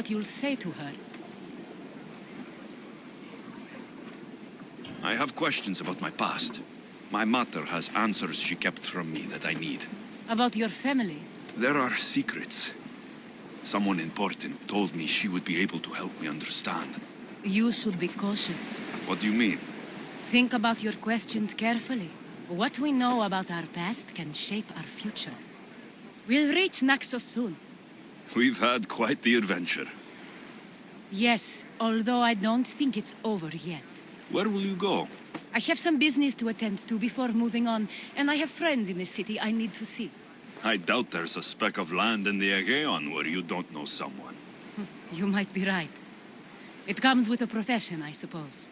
what you'll say to her. I have questions about my past. My mother has answers she kept from me that I need. About your family. There are secrets. Someone important told me she would be able to help me understand. You should be cautious. What do you mean? Think about your questions carefully. What we know about our past can shape our future. We'll reach NAXOS soon. We've had quite the adventure. Yes, although I don't think it's over yet. Where will you go? I have some business to attend to before moving on, and I have friends in the city I need to see. I doubt there's a speck of land in the Aegean where you don't know someone. You might be right. It comes with a profession, I suppose.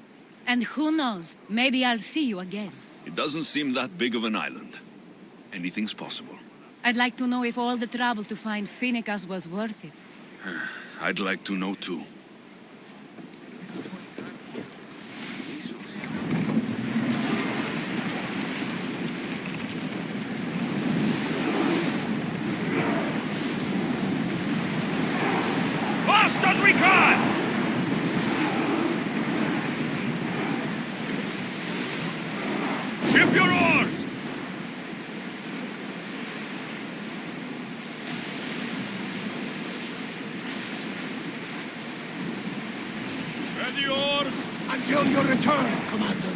And who knows, maybe I'll see you again. It doesn't seem that big of an island. Anything's possible. I'd like to know if all the trouble to find Finicus was worth it. I'd like to know too. Fast as we can! Ship your oars! Ready oars! Until your return, Commander.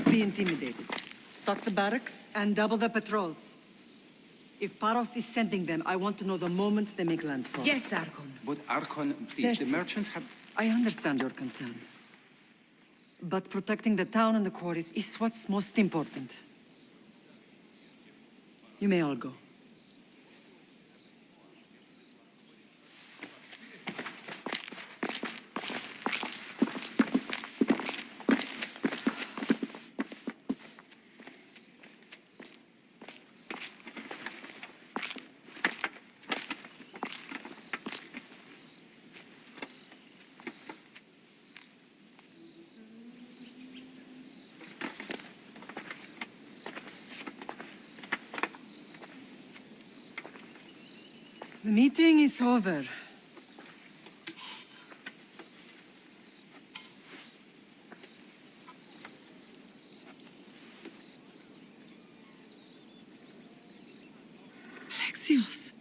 Be intimidated. Stock the barracks and double the patrols. If Paros is sending them, I want to know the moment they make landfall. Yes, Archon. But Archon, please, the Xerxes, merchants have... I understand your concerns. But protecting the town and the quarries is what's most important. You may all go. The meeting is over. Alexios.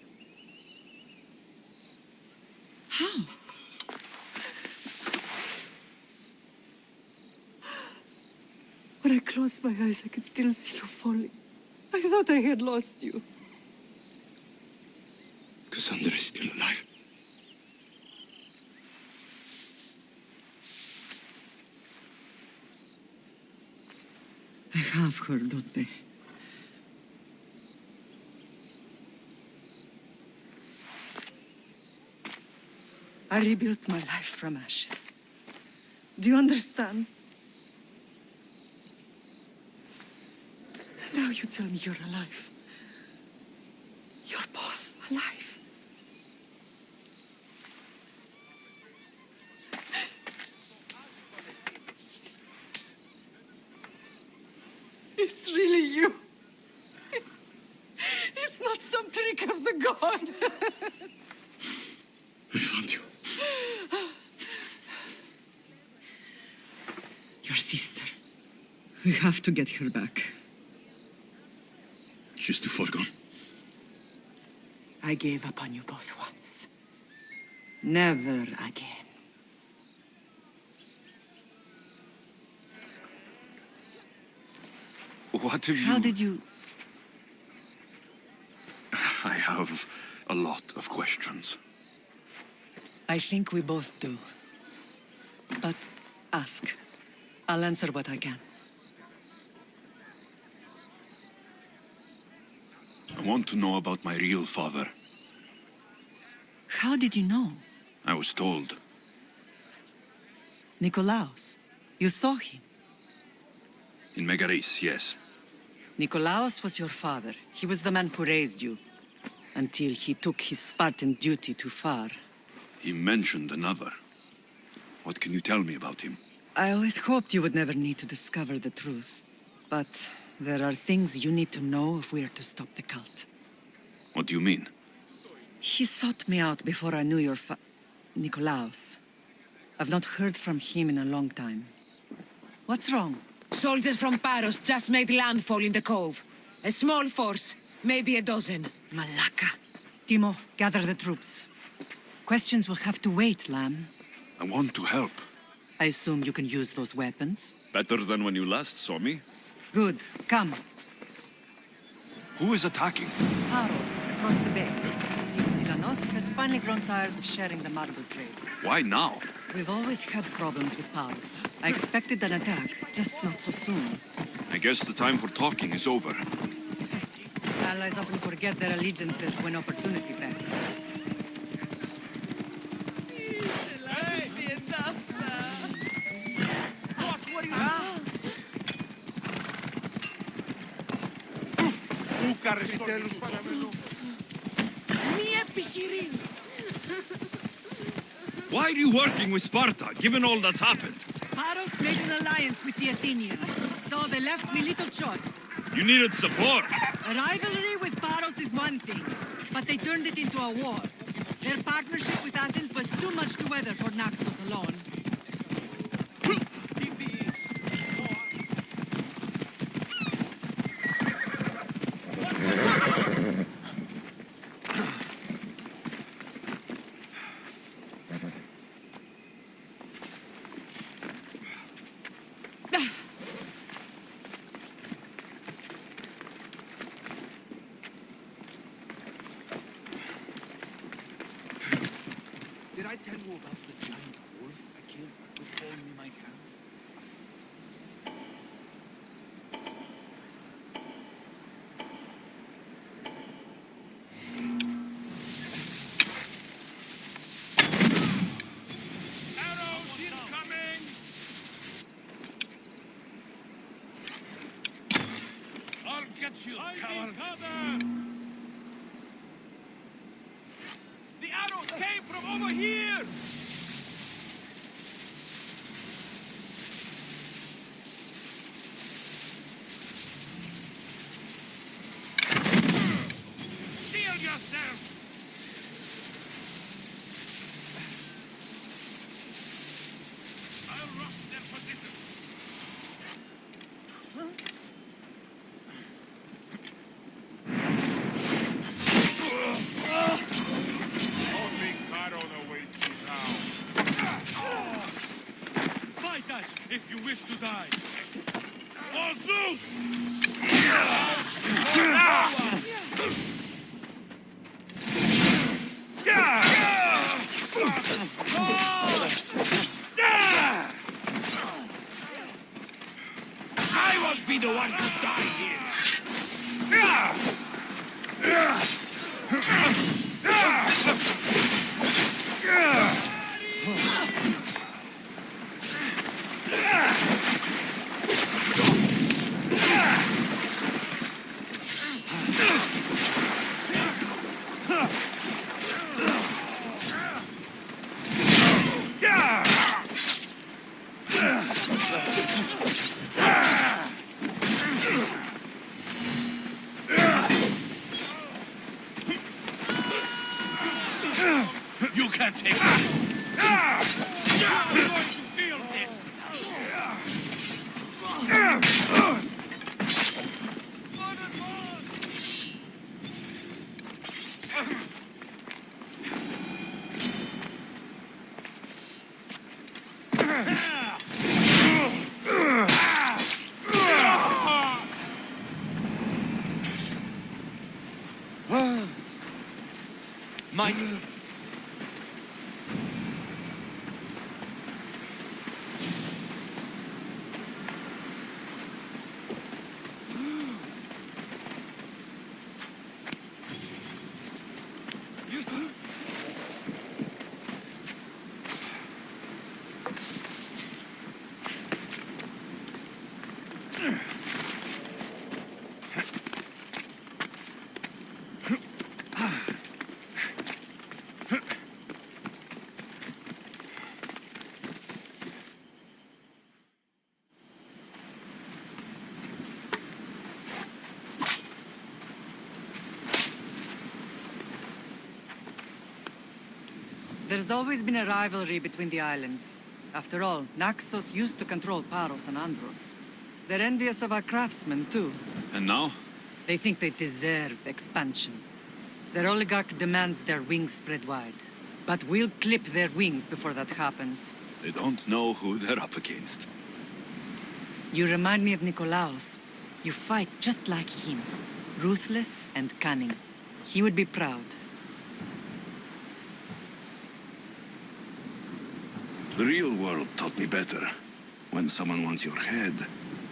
How? When I closed my eyes, I could still see you falling. I thought I had lost you. Cassandra is still alive. I have her, don't they? I rebuilt my life from ashes. Do you understand? Now you tell me you're alive. You're both alive. It's really you. It's not some trick of the gods. I found you. Your sister. We have to get her back. She's too far gone. I gave up on you both once. Never again. What have you... How did you... I have a lot of questions. I think we both do. But ask. I'll answer what I can. I want to know about my real father. How did you know? I was told. Nikolaos. You saw him. In Megaris, yes. Nikolaos was your father. He was the man who raised you. Until he took his Spartan duty too far. He mentioned another. What can you tell me about him? I always hoped you would never need to discover the truth. But there are things you need to know if we are to stop the cult. What do you mean? He sought me out before I knew your Nikolaos. I've not heard from him in a long time. What's wrong? Soldiers from Paros just made landfall in the cove. A small force, maybe a dozen. Malaka. Timo, gather the troops. Questions will have to wait, Lamb. I want to help. I assume you can use those weapons? Better than when you last saw me. Good. Come. Who is attacking? Paros, across the bay. It seems Silanos has finally grown tired of sharing the marble trade. Why now? We've always had problems with Paros. I expected an attack, just not so soon. I guess the time for talking is over. Allies often forget their allegiances when opportunity beckons. Why are you working with Sparta, given all that's happened? Paros made an alliance with the Athenians, so they left me little choice. You needed support. A rivalry with Paros is one thing, but they turned it into a war. Their partnership with Athens was too much to weather for Naxos alone. Did I tell you about the giant wolf I killed with only my hands? Arrows incoming! I'll get you, coward! The arrows came from over here! Steel yourself! I'll rock their position. Only Caro awaits you now. Fight us if you wish to die. For Zeus! I won't be the one to die here. You can't take it. You're going to feel this. mine. There's always been a rivalry between the islands. After all, Naxos used to control Paros and Andros. They're envious of our craftsmen, too. And now? They think they deserve expansion. Their oligarch demands their wings spread wide. But we'll clip their wings before that happens. They don't know who they're up against. You remind me of Nikolaos. You fight just like him. Ruthless and cunning. He would be proud. The real world taught me better. When someone wants your head,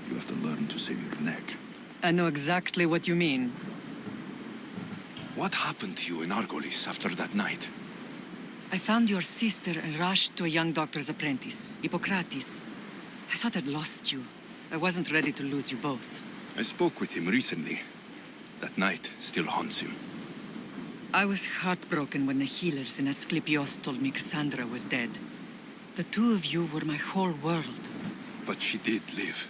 you have to learn to save your neck. I know exactly what you mean. What happened to you in Argolis after that night? I found your sister and rushed to a young doctor's apprentice, Hippocrates. I thought I'd lost you. I wasn't ready to lose you both. I spoke with him recently. That night still haunts him. I was heartbroken when the healers in Asclepios told me Cassandra was dead. The two of you were my whole world. But she did live.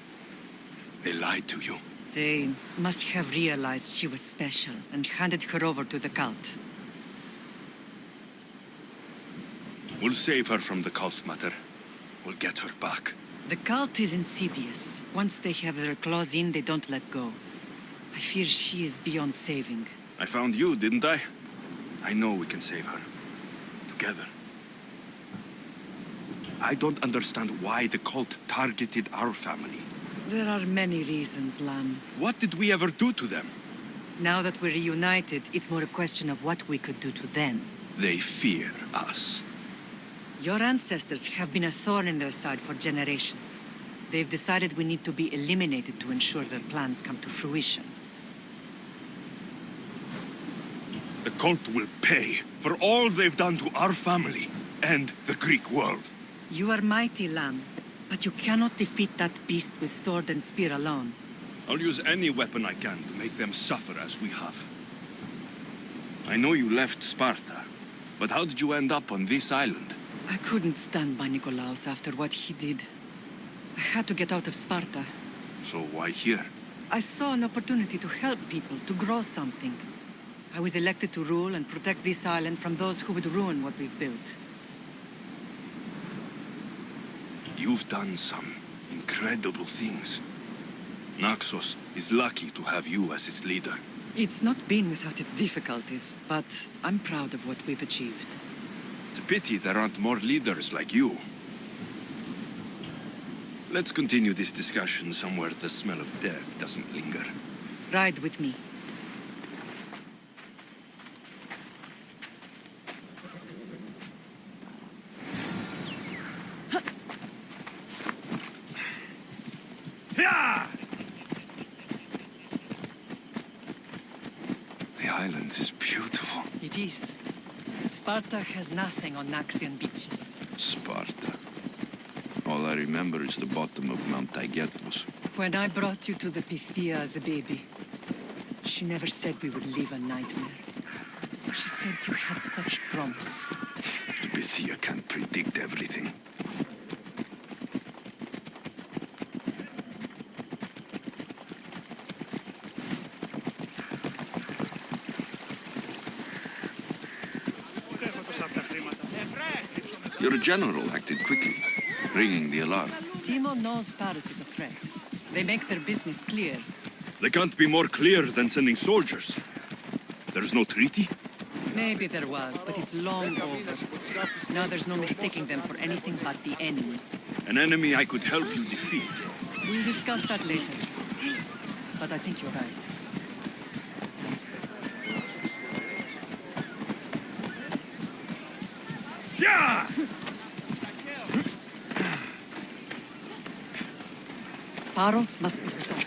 They lied to you. They must have realized she was special and handed her over to the cult. We'll save her from the cult matter. We'll get her back. The cult is insidious. Once they have their claws in, they don't let go. I fear she is beyond saving. I found you, didn't I? I know we can save her. Together. I don't understand why the cult targeted our family. There are many reasons, Lam. What did we ever do to them? Now that we're reunited, it's more a question of what we could do to them. They fear us. Your ancestors have been a thorn in their side for generations. They've decided we need to be eliminated to ensure their plans come to fruition. The cult will pay for all they've done to our family and the Greek world. You are mighty, Lam, but you cannot defeat that beast with sword and spear alone. I'll use any weapon I can to make them suffer as we have. I know you left Sparta, but how did you end up on this island? I couldn't stand by Nikolaos after what he did. I had to get out of Sparta. So why here? I saw an opportunity to help people, to grow something. I was elected to rule and protect this island from those who would ruin what we've built. You've done some incredible things. Naxos is lucky to have you as its leader. It's not been without its difficulties, but I'm proud of what we've achieved. It's a pity there aren't more leaders like you. Let's continue this discussion somewhere the smell of death doesn't linger. Ride with me. Yeah! The island is beautiful. It is. Sparta has nothing on Naxian beaches. Sparta. All I remember is the bottom of Mount Taygetos. When I brought you to the Pythia as a baby, she never said we would live a nightmare. She said you had such promise. The Pythia can't predict everything. Your general acted quickly, ringing the alarm. Timo knows Paris is a threat. They make their business clear. They can't be more clear than sending soldiers. There's no treaty? Maybe there was, but it's long over. Now there's no mistaking them for anything but the enemy. An enemy I could help you defeat. We'll discuss that later. But I think you're right. Yeah! Paros must be stopped.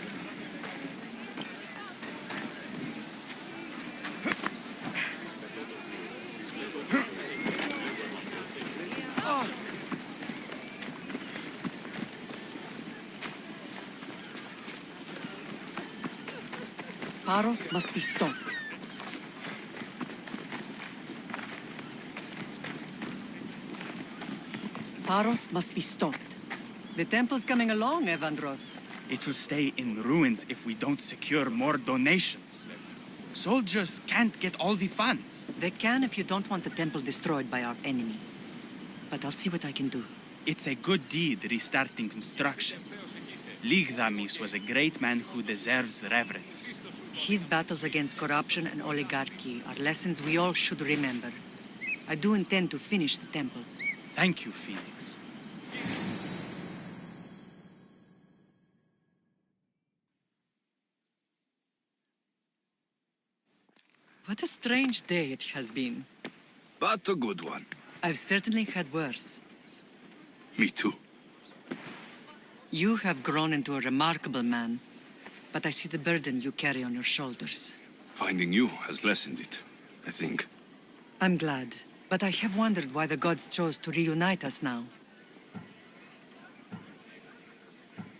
Paros must be stopped. Paros must be stopped. The temple's coming along, Evandros. It will stay in ruins if we don't secure more donations. Soldiers can't get all the funds. They can if you don't want the temple destroyed by our enemy. But I'll see what I can do. It's a good deed restarting construction. Ligdamis was a great man who deserves reverence. His battles against corruption and oligarchy are lessons we all should remember. I do intend to finish the temple. Thank you, Felix. What a strange day it has been. But a good one. I've certainly had worse. Me too. You have grown into a remarkable man, but I see the burden you carry on your shoulders. Finding you has lessened it, I think. I'm glad, but I have wondered why the gods chose to reunite us now.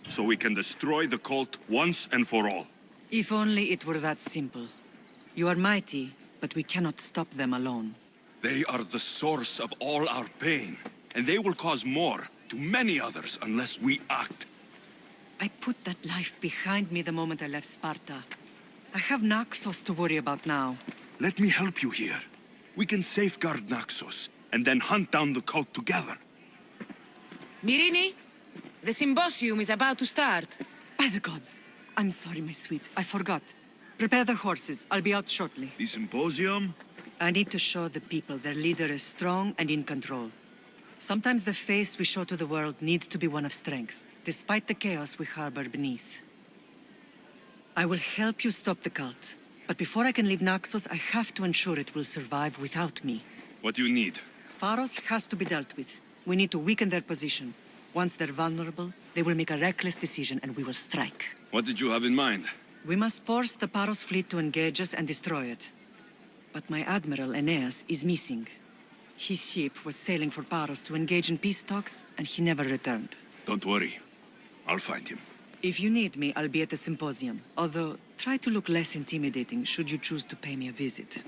So we can destroy the cult once and for all. If only it were that simple. You are mighty, but we cannot stop them alone. They are the source of all our pain, and they will cause more to many others unless we act. I put that life behind me the moment I left Sparta. I have NAXOS to worry about now. Let me help you here. We can safeguard Naxos, and then hunt down the cult together. Myrinne, the symposium is about to start. By the gods! I'm sorry, my sweet. I forgot. Prepare the horses. I'll be out shortly. The symposium? I need to show the people their leader is strong and in control. Sometimes the face we show to the world needs to be one of strength, despite the chaos we harbor beneath. I will help you stop the cult. But before I can leave Naxos, I have to ensure it will survive without me. What do you need? Paros has to be dealt with. We need to weaken their position. Once they're vulnerable, they will make a reckless decision and we will strike. What did you have in mind? We must force the Paros fleet to engage us and destroy it. But my admiral, Aeneas, is missing. His ship was sailing for Paros to engage in peace talks, and he never returned. Don't worry. I'll find him. If you need me, I'll be at the symposium. Although, try to look less intimidating should you choose to pay me a visit.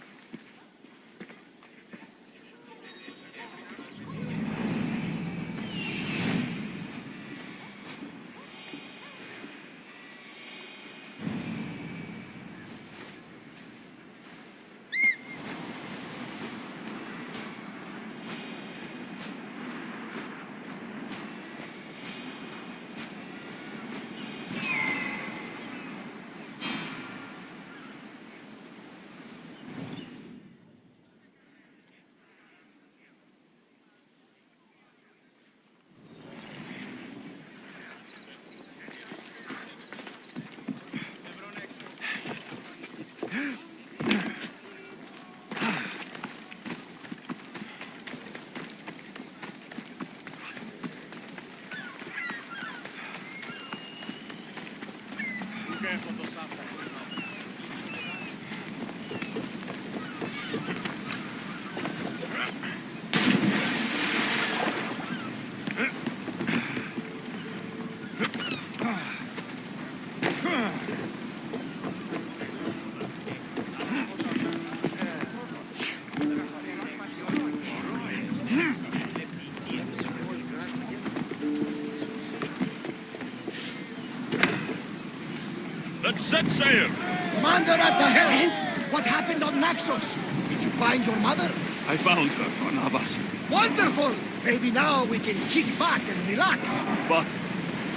Let's set sail! Commander at the helm! What happened on Naxos? Did you find your mother? I found her, Barnabas. Wonderful! Maybe now we can kick back and relax. But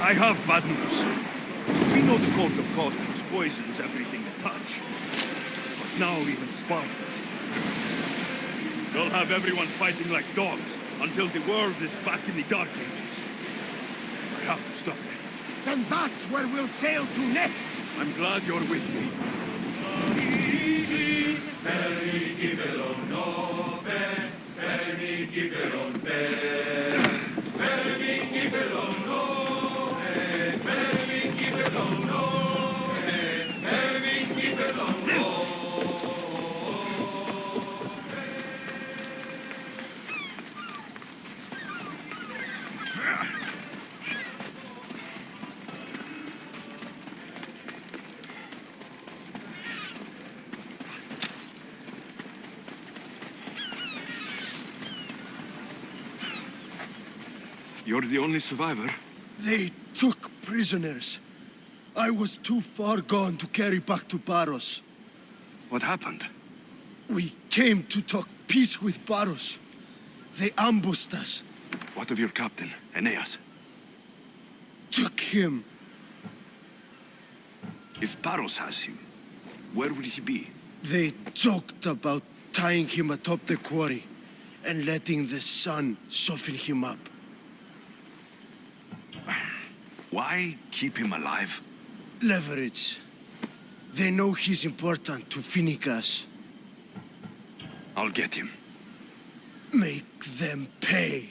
I have bad news. We know the cult of cosmos poisons everything they touch. But now even Sparta's in. They'll have everyone fighting like dogs until the world is back in the Dark Ages. I have to stop them. Then that's where we'll sail to next. I'm glad you're with me. You're the only survivor? They took prisoners. I was too far gone to carry back to Paros. What happened? We came to talk peace with Paros. They ambushed us. What of your captain, Aeneas? Took him. If Paros has him, where would he be? They joked about tying him atop the quarry and letting the sun soften him up. Why keep him alive? Leverage. They know he's important to Finicas. I'll get him. Make them pay.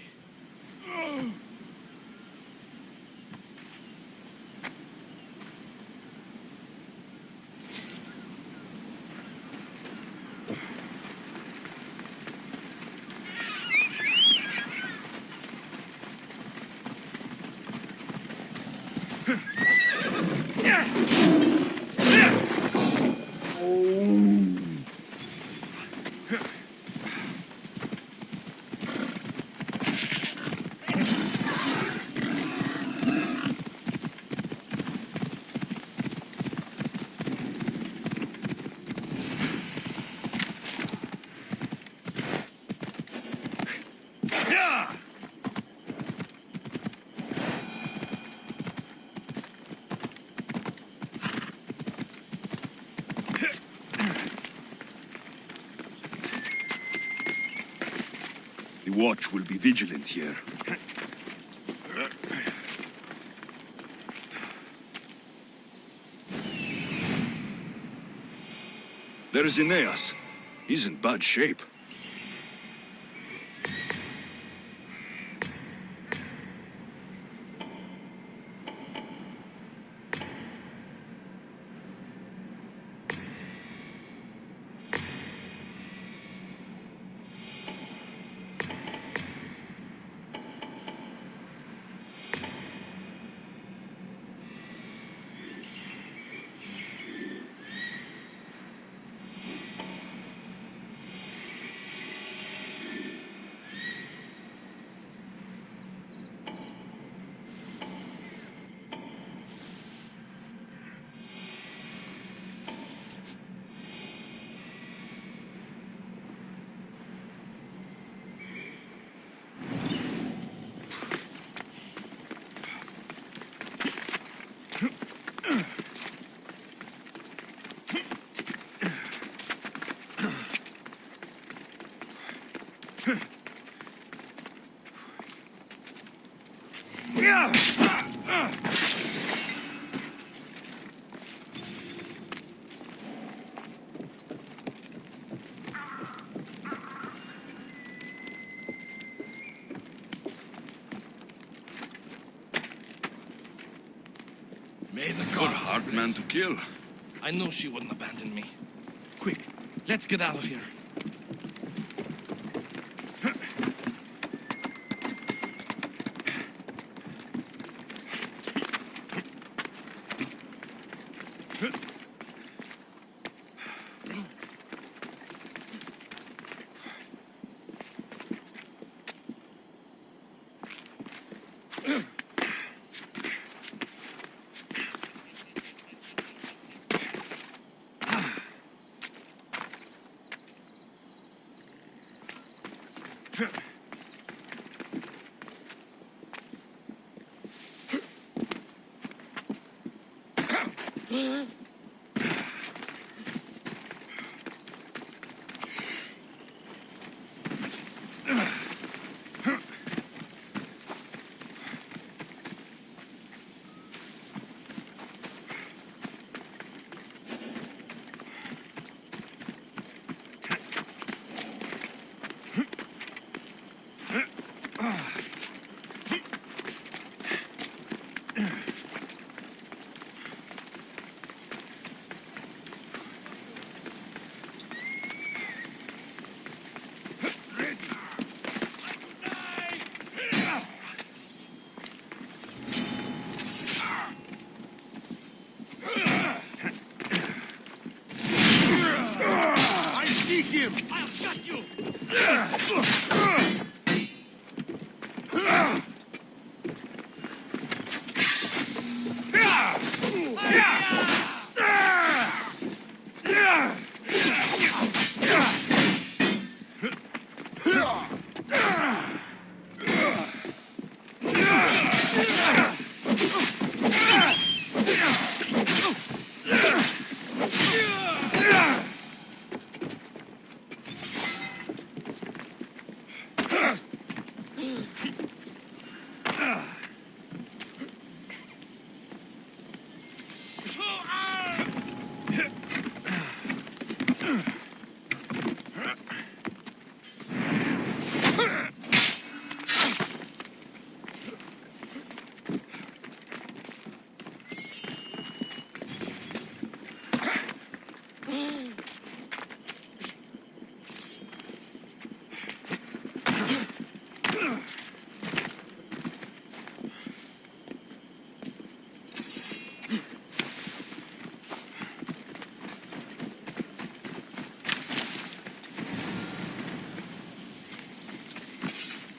The watch will be vigilant here. There's Aeneas. He's in bad shape. May the Good gods hard man to kill. I knew she wouldn't abandon me. Quick, let's get out of here.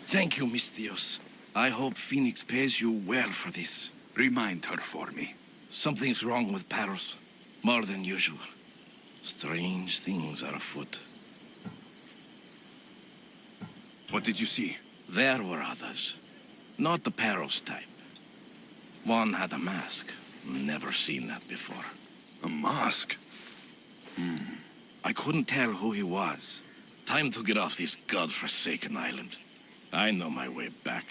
Thank you, Miss Theos. I hope Phoenix pays you well for this. Remind her for me. Something's wrong with Paros. More than usual. Strange things are afoot. What did you see? There were others. Not the Paros type. One had a mask. Never seen that before. A mask? I couldn't tell who he was. Time to get off this godforsaken island. I know my way back.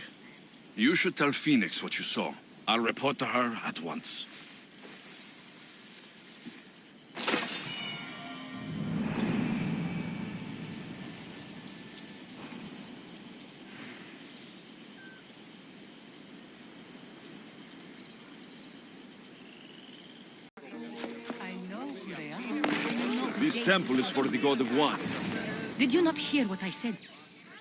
You should tell Phoenix what you saw. I'll report to her at once. This temple is for the god of wine. Did you not hear what I said?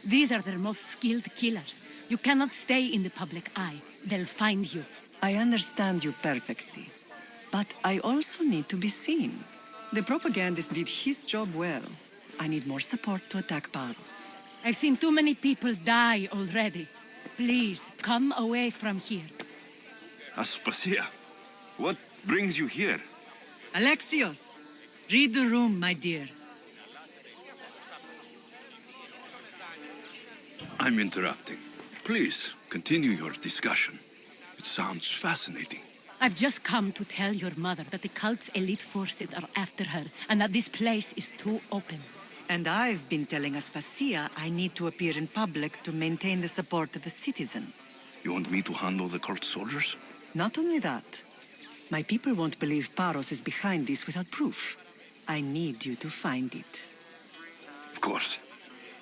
These are their most skilled killers. You cannot stay in the public eye. They'll find you. I understand you perfectly. But I also need to be seen. The propagandist did his job well. I need more support to attack Paros. I've seen too many people die already. Please, come away from here. Aspasia, what brings you here? Alexios! Read the room, my dear. I'm interrupting. Please, continue your discussion. It sounds fascinating. I've just come to tell your mother that the cult's elite forces are after her, and that this place is too open. And I've been telling Aspasia I need to appear in public to maintain the support of the citizens. You want me to handle the cult soldiers? Not only that, my people won't believe Paros is behind this without proof. I need you to find it. Of course.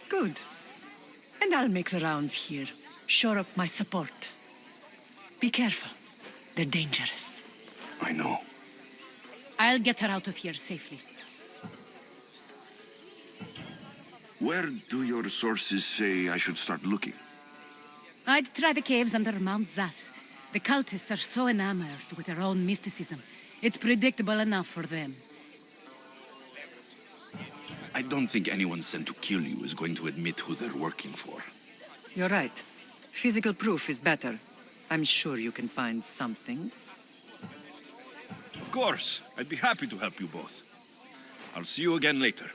Good. And I'll make the rounds here. Shore up my support. Be careful. They're dangerous. I know. I'll get her out of here safely. Where do your sources say I should start looking? I'd try the caves under Mount Zas. The cultists are so enamored with their own mysticism. It's predictable enough for them. I don't think anyone sent to kill you is going to admit who they're working for. You're right. Physical proof is better. I'm sure you can find something. Of course. I'd be happy to help you both. I'll see you again later.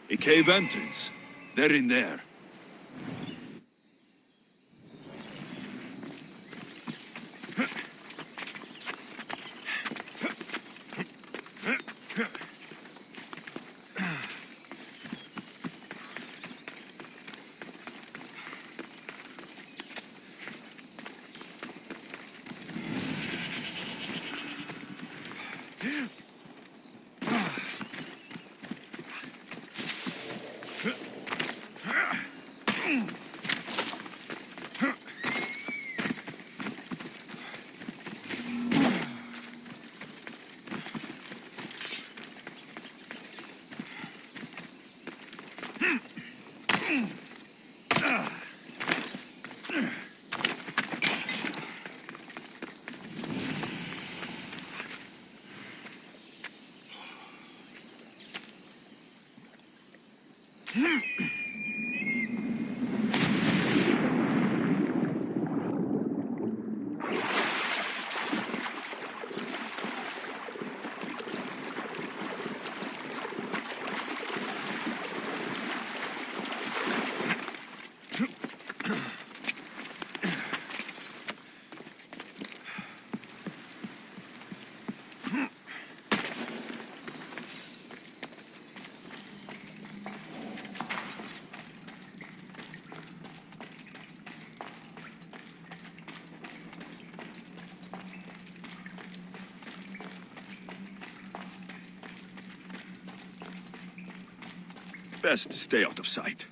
A cave entrance. They're in there. Best to stay out of sight.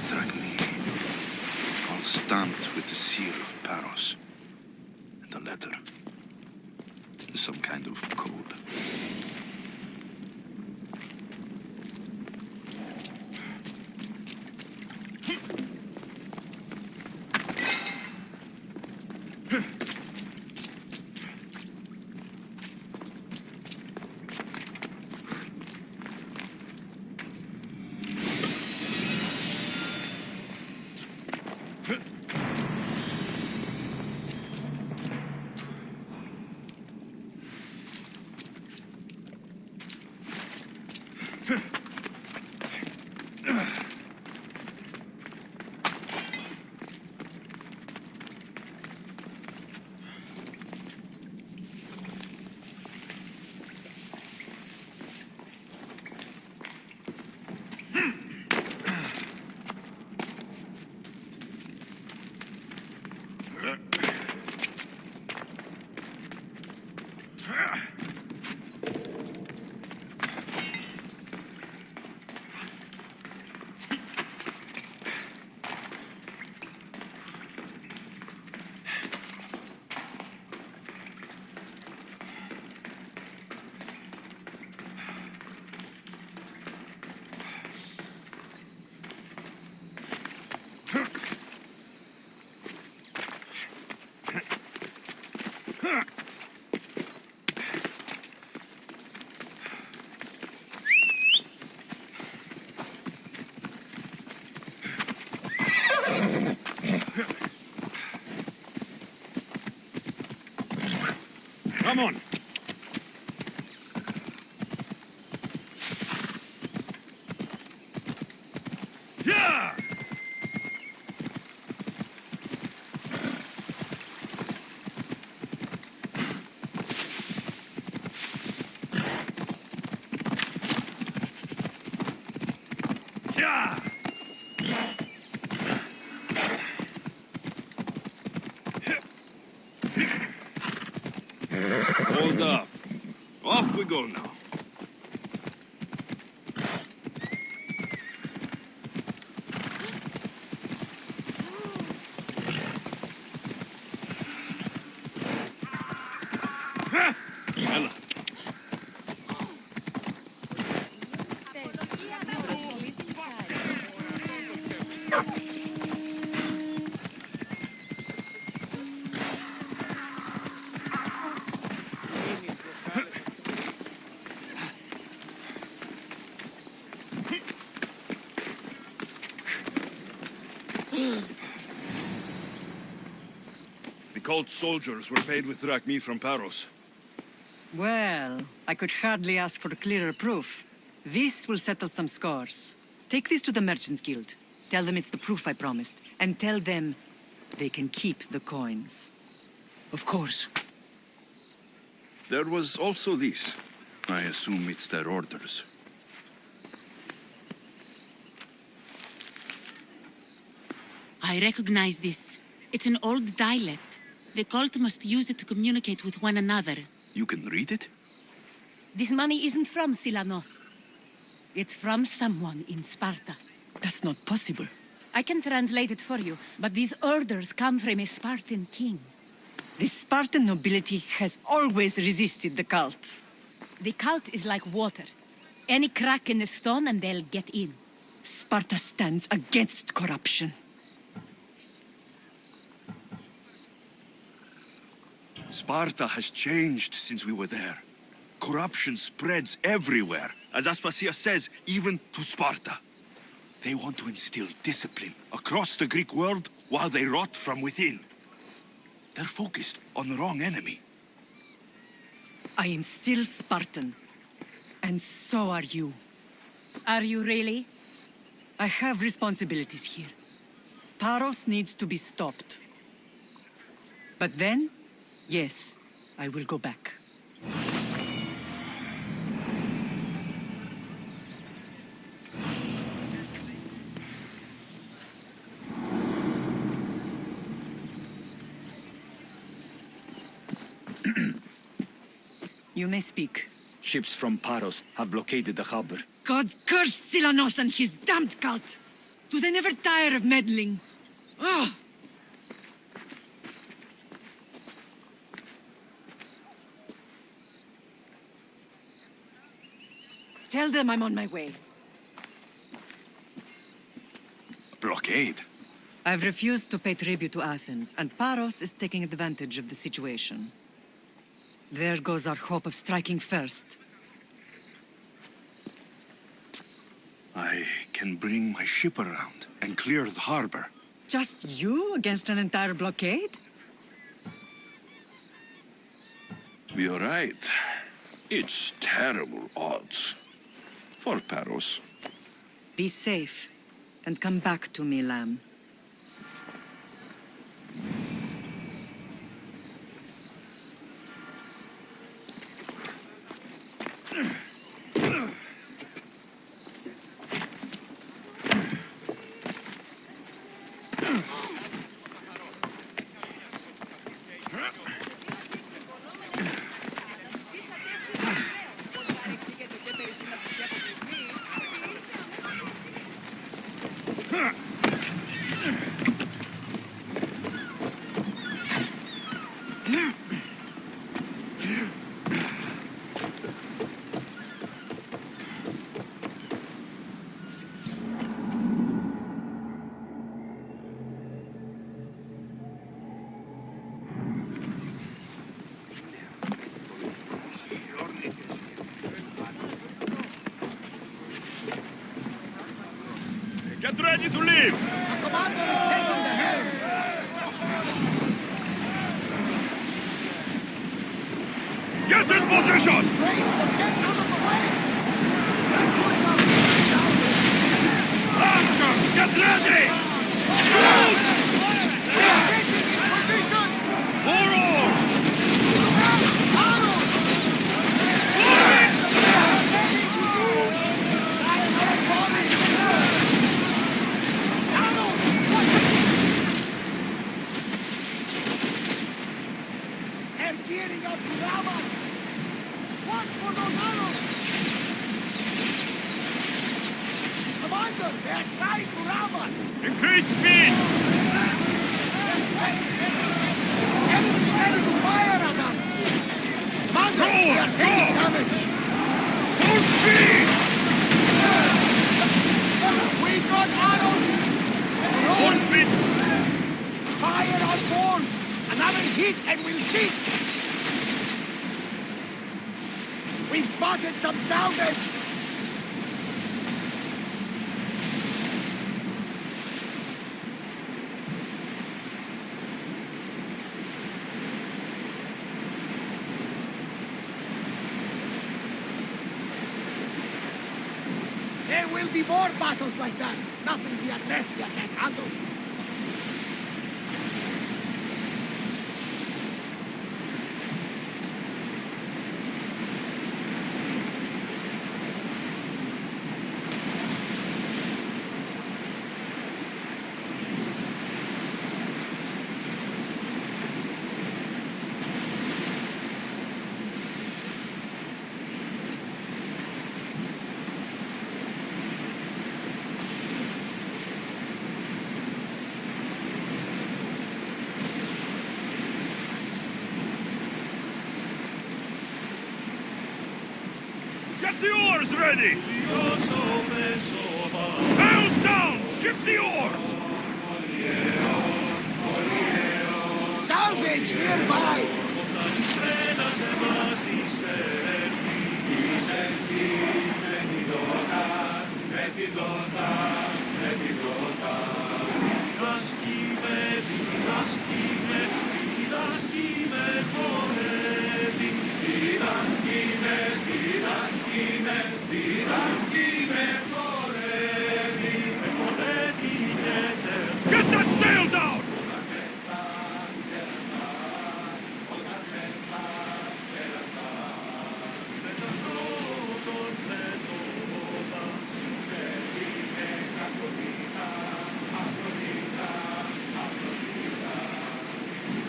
Drag me, all stamped with the seal of Paros. And a letter. Some kind of code. Come on. Yeah! Yeah! Hold up. Off we go now. cult soldiers were paid with drachmi from Paros. Well, I could hardly ask for clearer proof. This will settle some scores. Take this to the Merchants Guild. Tell them it's the proof I promised. And tell them they can keep the coins. Of course. There was also this. I assume it's their orders. I recognize this. It's an old dialect. The cult must use it to communicate with one another. You can read it? This money isn't from Silanos. It's from someone in Sparta. That's not possible. I can translate it for you, but these orders come from a Spartan king. The Spartan nobility has always resisted the cult. The cult is like water. Any crack in the stone and they'll get in. Sparta stands against corruption. Sparta has changed since we were there. Corruption spreads everywhere. As Aspasia says, even to Sparta. They want to instill discipline across the Greek world while they rot from within. They're focused on the wrong enemy. I am still Spartan. And so are you. Are you really? I have responsibilities here. Paros needs to be stopped. But then, yes, I will go back. You may speak. Ships from Paros have blockaded the harbor. God curse Silanos and his damned cult! Do they never tire of meddling? Ah! Tell them I'm on my way. Blockade? I've refused to pay tribute to Athens, and Paros is taking advantage of the situation. There goes our hope of striking first. I can bring my ship around and clear the harbor. Just you against an entire blockade? You're right. It's terrible odds. For Paros. Be safe, and come back to me, lamb. Get ready to leave! The commander is taking the helm! Get in position! Brace, but get out of the way! Archers, get ready! Getting in position! More oars! Arrows! They're gearing up to ram us! Watch for those arrows! Commander, they're trying to ram us! Increase speed! Enemies ready to fire at us! Commander, we are taking damage! Full speed! We got arrows! Full speed! Fire on board! Another hit and we'll sink! We've spotted some salvage! will be more battles like that. Nothing the Agrestia can't handle. Get the oars ready! Sails down! Shift the oars! Salvage nearby! Get that sail down!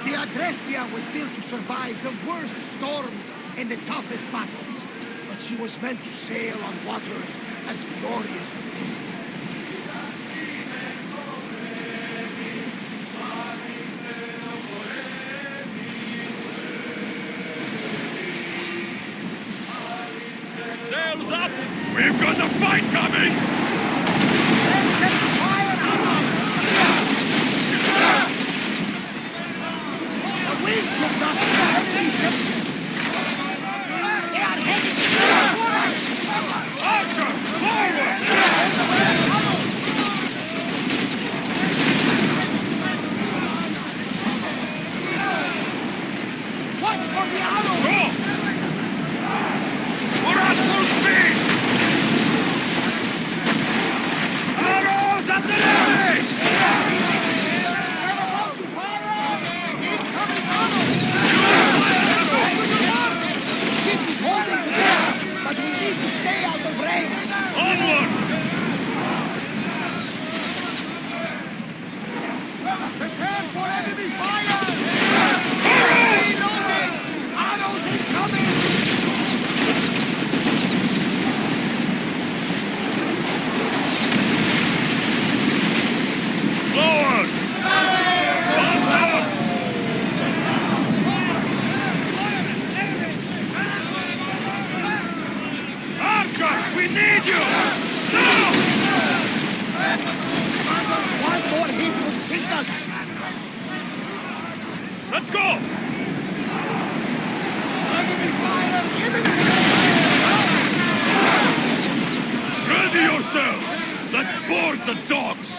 The Agrestia was built to survive the worst storms and the toughest battles. But she was meant to sail on waters as glorious as this. Sails up! We've got a fight coming! Let's take fire out! The wind took us to the enemy ship! They are heading for us! Archer! Forward! Watch for the arrow! Go! We're at full speed! Arrows at the enemy! The ship is holding together, but we need to stay out of range. Onward! Prepare for enemy fire! Reloading! Arrows incoming! Forward! Fast outs! Archers, we need you! Now! One more hit would sink us! Let's go! Enemy fire imminent! Ready yourselves! Let's board the dogs!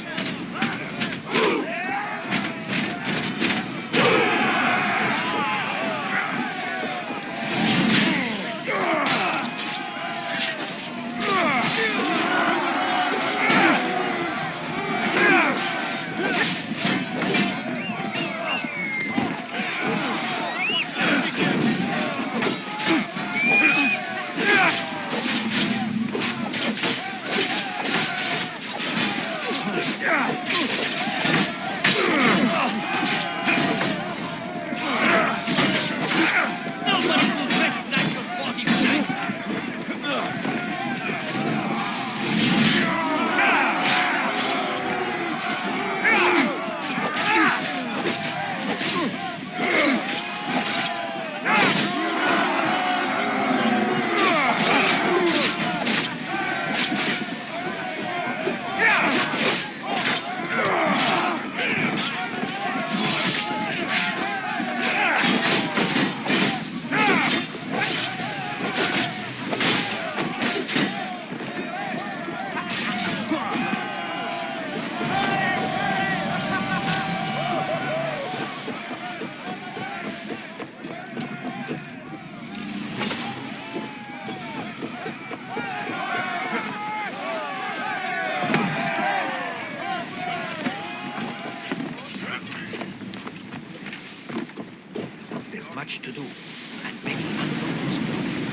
is much to do, and many unknowns.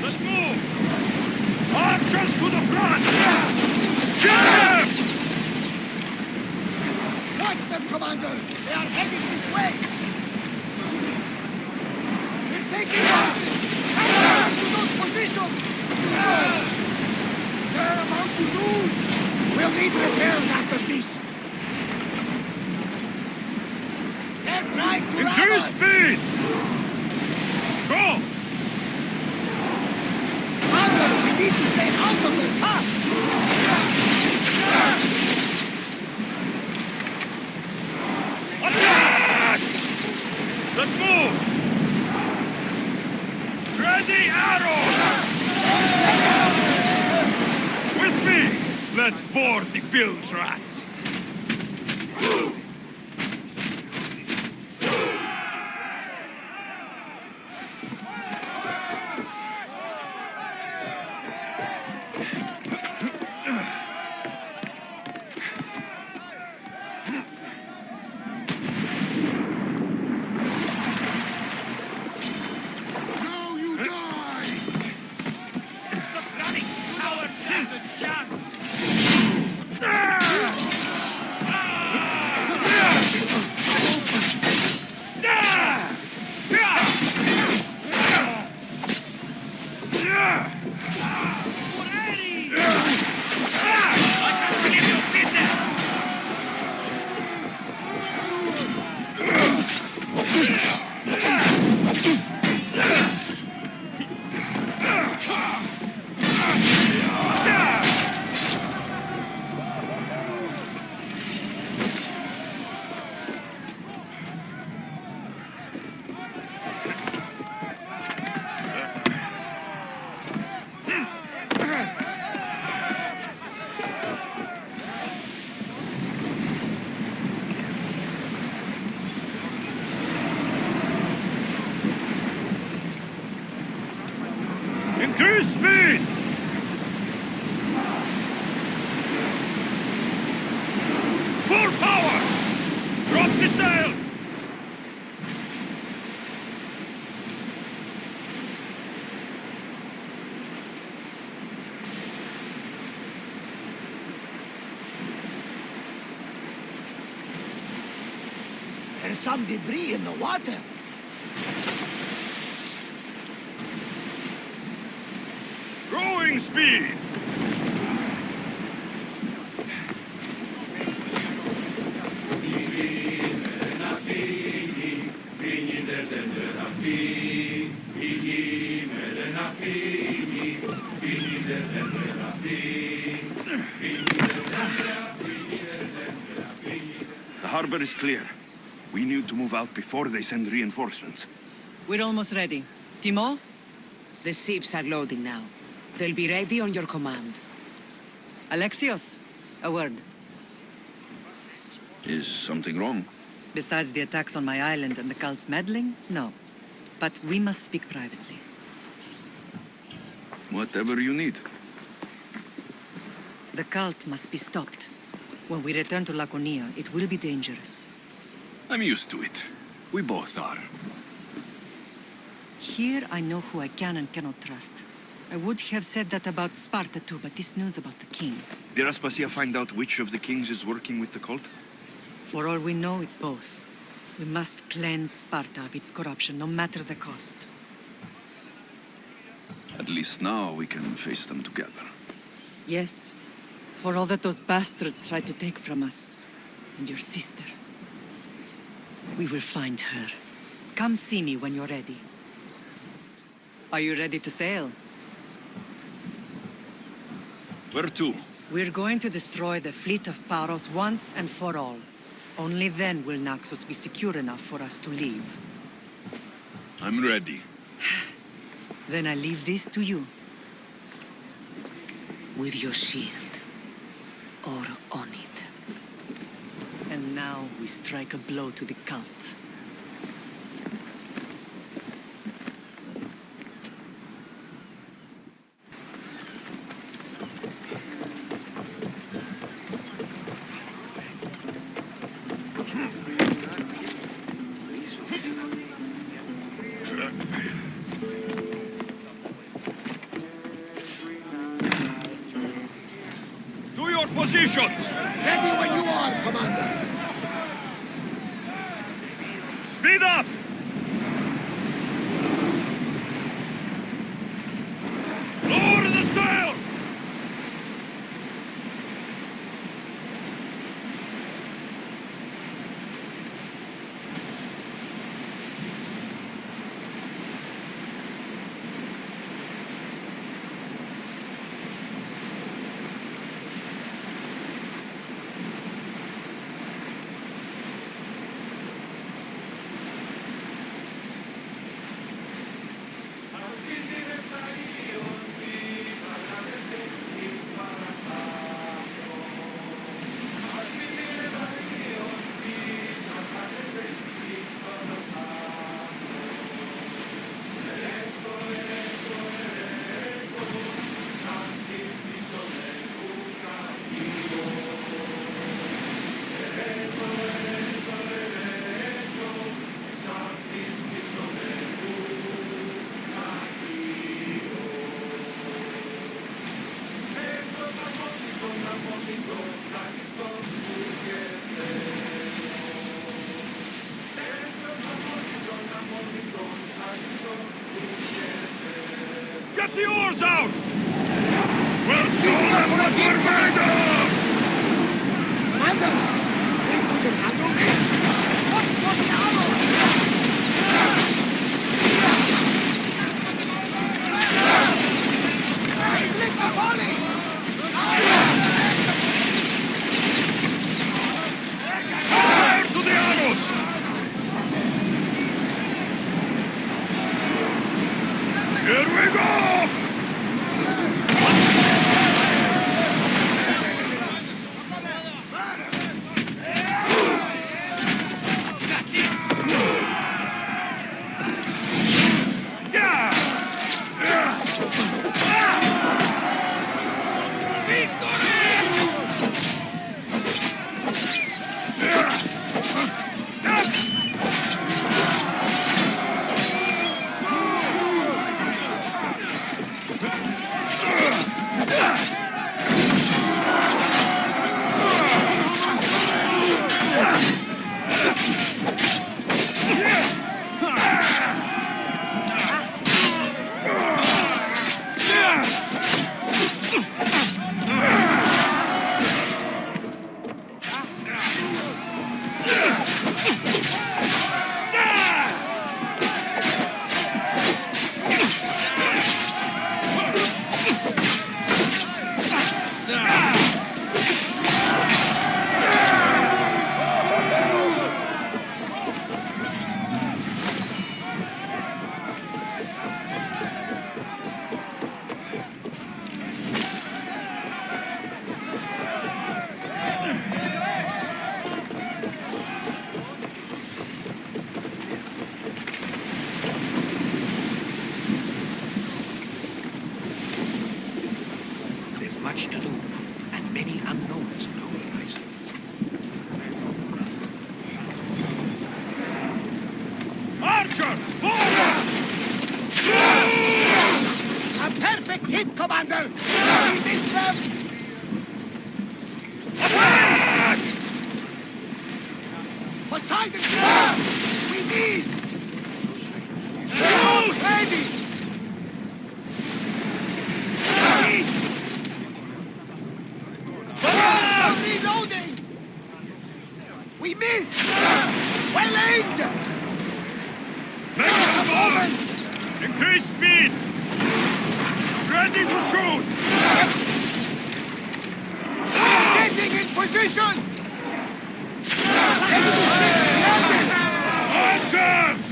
Let's move! Archers to the front! Jam! Watch them, Commander! They are heading this way! We're taking horses! Come to those positions! They're about to lose! We'll need repairs after this! They're trying to ram Increase us! speed! Go! Commander, we need to stay out of their path! Attack! Let's move! Ready, arrow! With me! Let's board the bilge rats! Now you die! Stop running! Our standard chance! Increase speed! Full power! Drop the sail! There's some debris in the water. Growing speed! The harbor is clear. We need to move out before they send reinforcements. We're almost ready. Timo? The ships are loading now. They'll be ready on your command. Alexios, a word. Is something wrong? Besides the attacks on my island and the cult's meddling, no. But we must speak privately. Whatever you need. The cult must be stopped. When we return to Laconia, it will be dangerous. I'm used to it. We both are. Here I know who I can and cannot trust. I would have said that about Sparta too, but this news about the king. Did Aspasia find out which of the kings is working with the cult? For all we know, it's both. We must cleanse Sparta of its corruption, no matter the cost. At least now we can face them together. Yes, for all that those bastards tried to take from us. And your sister. We will find her. Come see me when you're ready. Are you ready to sail? Where to? We're going to destroy the fleet of Paros once and for all. Only then will Naxos be secure enough for us to leave. I'm ready. Then I leave this to you. With your shield. Or on it. And now we strike a blow to the cult. To your positions! Ready when you are, Commander. Speed up! Lower the sail! Get the oars out! We'll storm what we're made of! Commander! Think we can handle this? What's the armor? Lick the volley! Fire to the arrows! Here we go! There's much to do, and many unknowns on our horizon. Archers, forward! A perfect hit, Commander! We miss them! Attack! Poseidon! We miss! Shoot! Ready! Miss! Reloading! We miss! Well aimed! Make some forward! Increase speed! Ready to shoot! Getting in position! Enemy ship landed! Archers!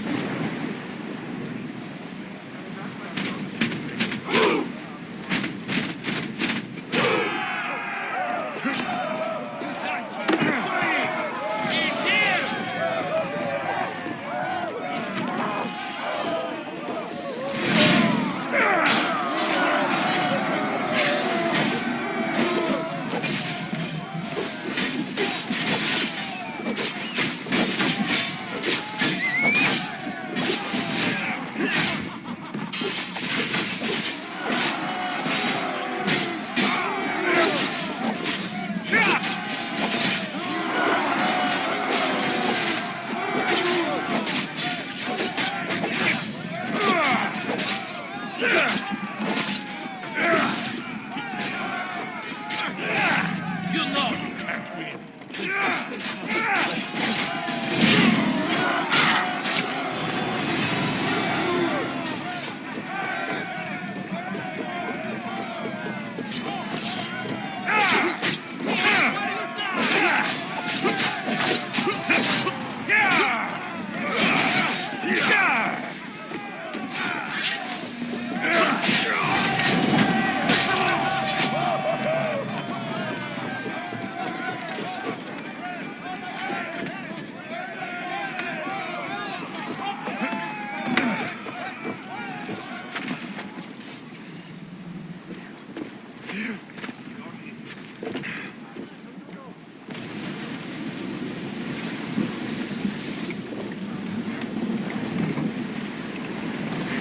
You know you can't win.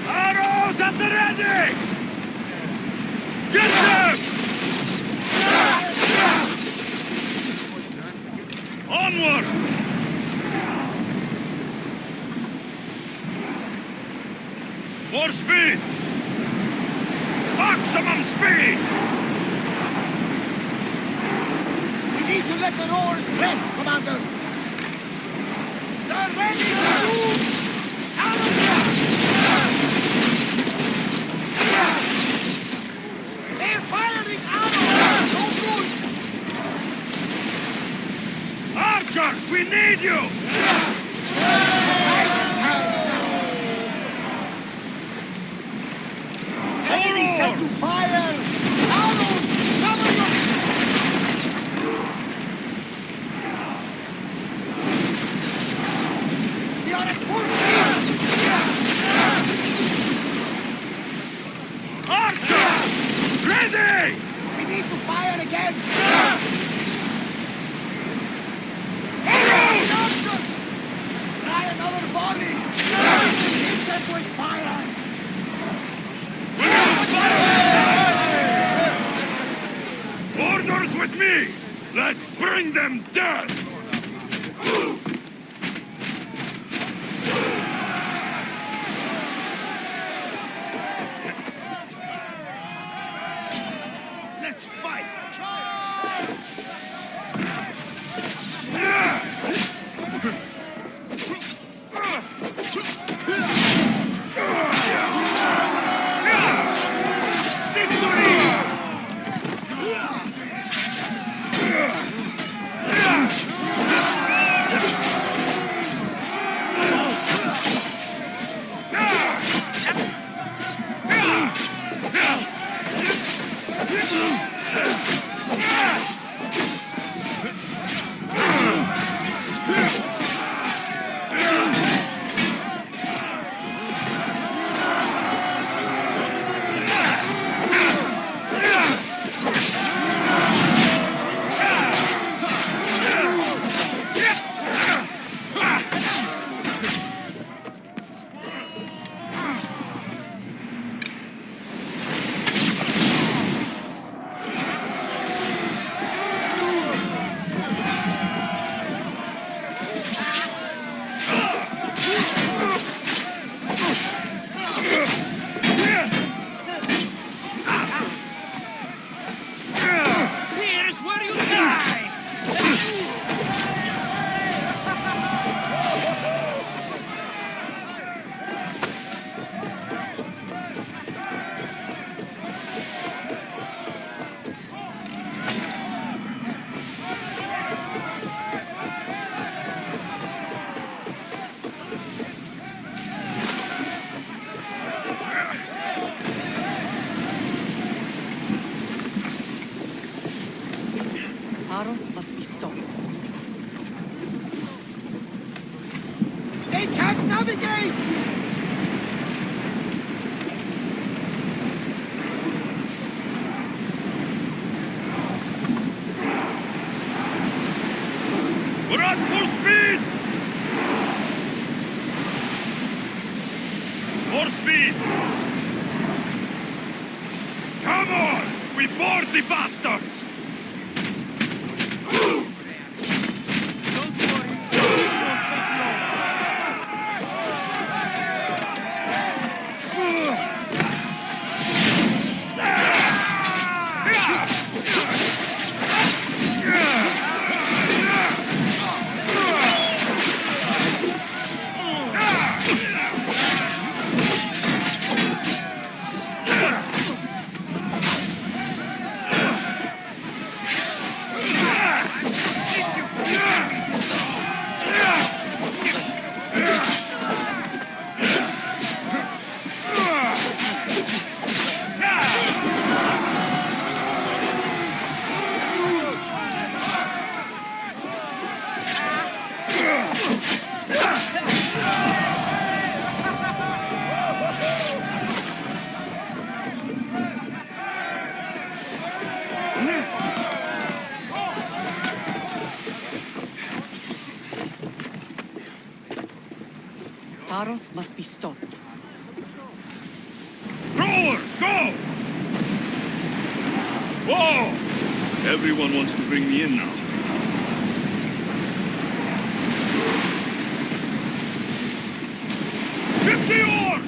Arrows at the ready! Get them! Onward! More speed! Maximum speed! We need to let the oars rest, Commander! They're ready to move! They're firing arrows! No good! Archers, we need you! Enemy set to fire! Arrows! Cover your... We are at full speed! Archers! Ready! We need to fire again! Arrows! Try another volley! Hit them with fire! Orders with me! Let's bring them death! Let's fight! Arrows must be stopped. They can't navigate! We're at full speed! More speed! Come on! We board the bastards! Paros must be stopped. Rowers, go! Whoa! Everyone wants to bring me in now. Ship the oars!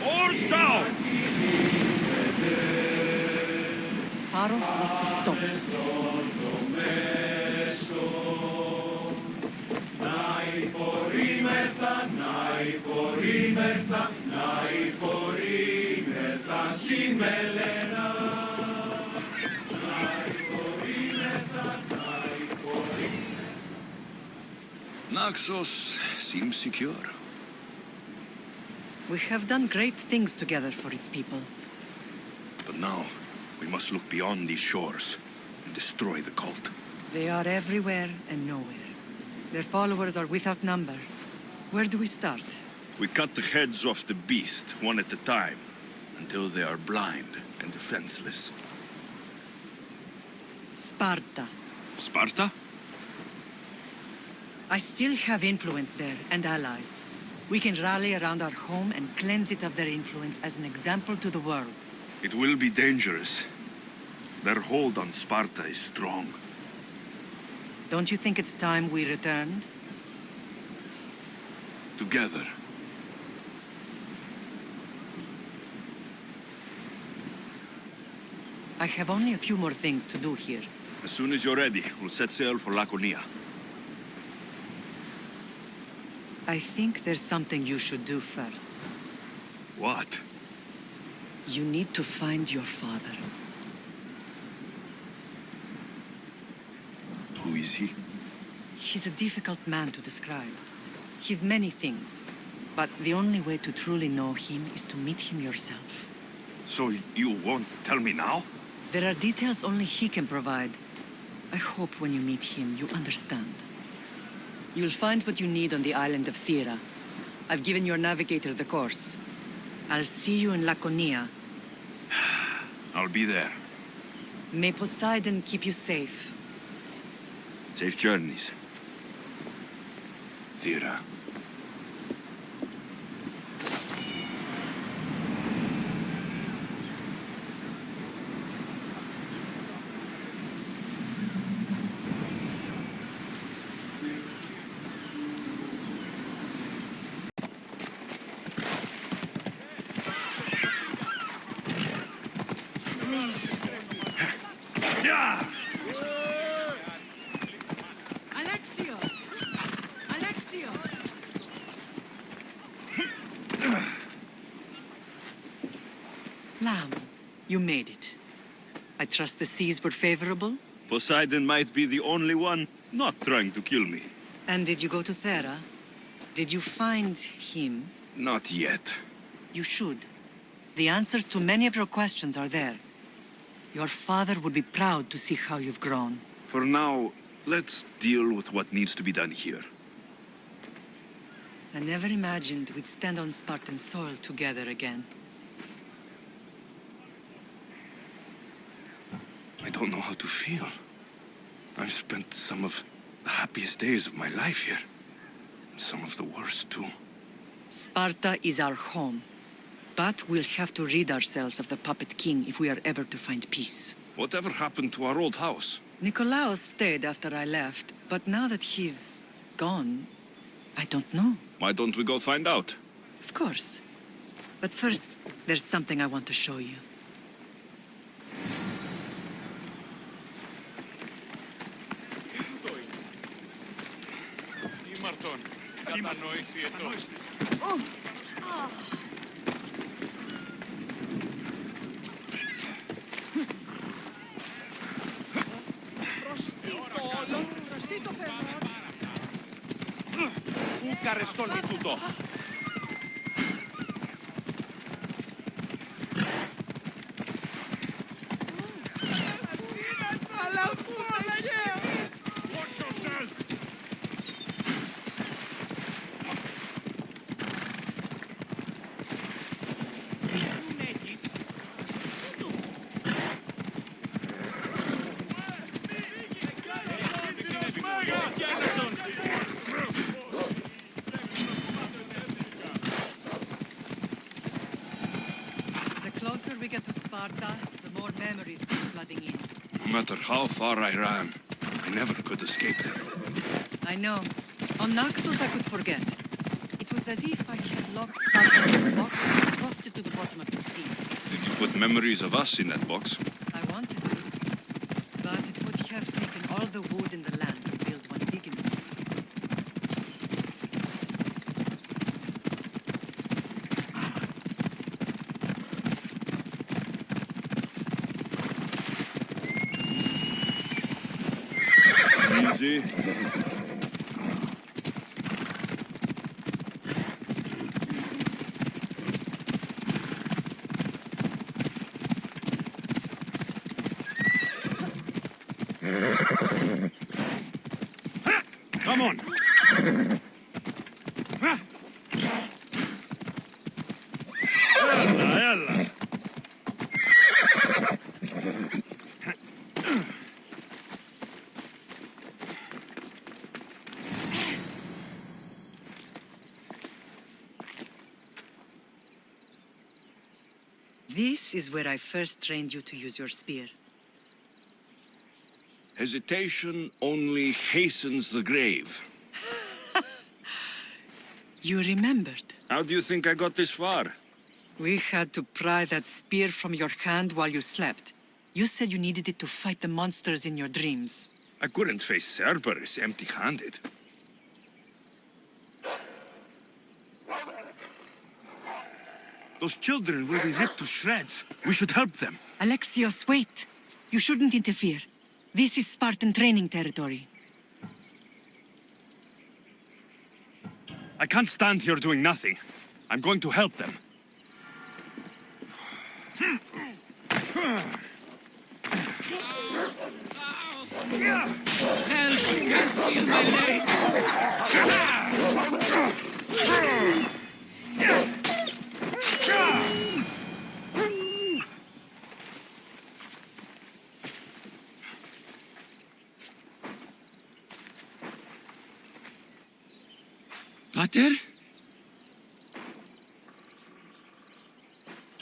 Oars down! Paros must be stopped. Naxos seems secure. We have done great things together for its people. But now, we must look beyond these shores and destroy the cult. They are everywhere and nowhere. Their followers are without number. Where do we start? We cut the heads off the beast, one at a time, until they are blind and defenseless. Sparta. Sparta? I still have influence there, and allies. We can rally around our home and cleanse it of their influence as an example to the world. It will be dangerous. Their hold on Sparta is strong. Don't you think it's time we returned? Together. I have only a few more things to do here. As soon as you're ready, we'll set sail for Laconia. I think there's something you should do first. What? You need to find your father. Who is he? He's a difficult man to describe. He's many things, but the only way to truly know him is to meet him yourself. So you won't tell me now? There are details only he can provide. I hope when you meet him, you understand. You'll find what you need on the island of Thera. I've given your navigator the course. I'll see you in Laconia. I'll be there. May Poseidon keep you safe. Safe journeys. Thera. You made it. I trust the seas were favorable? Poseidon might be the only one not trying to kill me. And did you go to Thera? Did you find him? Not yet. You should. The answers to many of your questions are there. Your father would be proud to see how you've grown. For now, let's deal with what needs to be done here. I never imagined we'd stand on Spartan soil together again. I don't know how to feel. I've spent some of the happiest days of my life here. And some of the worst, too. Sparta is our home. But we'll have to rid ourselves of the Puppet King if we are ever to find peace. Whatever happened to our old house? Nikolaos stayed after I left, but now that he's gone, I don't know. Why don't we go find out? Of course. But first, there's something I want to show you. The closer we get to Sparta, the more memories come flooding in. No matter how far I ran, I never could escape them. I know. On Naxos I could forget. It was as if I had locked Sparta in a box and tossed it to the bottom of the sea. Did you put memories of us in that box? I wanted to, but it would have taken all the wood in the land to build one big enough. Easy. Come on. Yalla, yalla. This is where I first trained you to use your spear. Hesitation only hastens the grave. You remembered. How do you think I got this far? We had to pry that spear from your hand while you slept. You said you needed it to fight the monsters in your dreams. I couldn't face Cerberus empty-handed. Those children will be ripped to shreds. We should help them. Alexios, wait. You shouldn't interfere. This is Spartan training territory. I can't stand here doing nothing. I'm going to help them. Help! I can't feel my Pater?